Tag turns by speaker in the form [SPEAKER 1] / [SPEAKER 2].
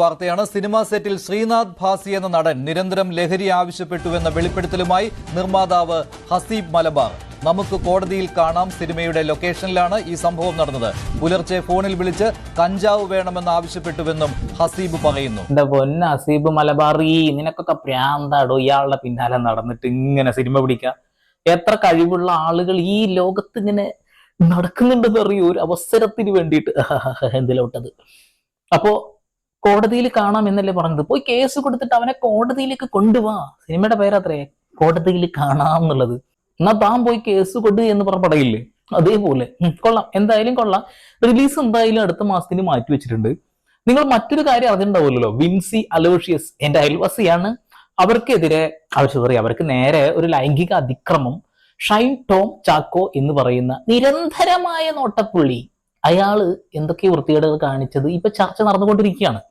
[SPEAKER 1] വാർത്തയാണ്. സിനിമാ സെറ്റിൽ ശ്രീനാഥ് ഭാസി എന്ന നടൻ നിരന്തരം ലഹരി ആവശ്യപ്പെട്ടുവെന്ന വെളിപ്പെടുത്തലുമായി നിർമ്മാതാവ് ഹസീബ് മലബാർ. നമുക്ക് കോടതിയിൽ കാണാം സിനിമയുടെ ലൊക്കേഷനിലാണ് ഈ സംഭവം നടന്നത്. പുലർച്ചെ ഫോണിൽ വിളിച്ച് കഞ്ചാവ് വേണമെന്ന് ആവശ്യപ്പെട്ടുവെന്നും ഹസീബ് പറയുന്നു.
[SPEAKER 2] എന്റെ പൊന്ന ഹസീബ് മലബാറി, നിനക്കൊക്കെ പ്രാന്താടോ ഇയാളുടെ പിന്നാലെ നടന്നിട്ട് ഇങ്ങനെ സിനിമ പിടിക്കാം. എത്ര കഴിവുള്ള ആളുകൾ ഈ ലോകത്ത് ഇങ്ങനെ നടക്കുന്നുണ്ടെന്ന് അറിയൂ, ഒരു അവസരത്തിന് വേണ്ടിയിട്ട് എന്തിലോട്ടത്. അപ്പോ കോടതിയിൽ കാണാം എന്നല്ലേ പറഞ്ഞത്. പോയി കേസ് കൊടുത്തിട്ട് അവനെ കോടതിയിലേക്ക് കൊണ്ടുപോവാ. സിനിമയുടെ പേരത്രേ കോടതിയിൽ കാണാം എന്നുള്ളത്. എന്നാ താൻ പോയി കേസ് കൊടു എന്ന് പറഞ്ഞ പടയില്ലേ, അതേപോലെ. കൊള്ളാം, എന്തായാലും കൊള്ളാം. റിലീസ് എന്തായാലും അടുത്ത മാസത്തിന് മാറ്റി വെച്ചിട്ടുണ്ട്. നിങ്ങൾ മറ്റൊരു കാര്യം അറിഞ്ഞിട്ടുണ്ടാവുമല്ലോ, വിൻസി അലോഷ്യസ് എന്റെ അയൽവാസിയാണ്. അവർക്ക് നേരെ ഒരു ലൈംഗിക അതിക്രമം ഷൈൻ ടോം ചാക്കോ എന്ന് പറയുന്ന നിരന്തരമായ നോട്ടപ്പുള്ളി, അയാള് എന്തൊക്കെ വൃത്തികേടുകൾ കാണിച്ചത് ഇപ്പൊ ചർച്ച നടന്നുകൊണ്ടിരിക്കുകയാണ്.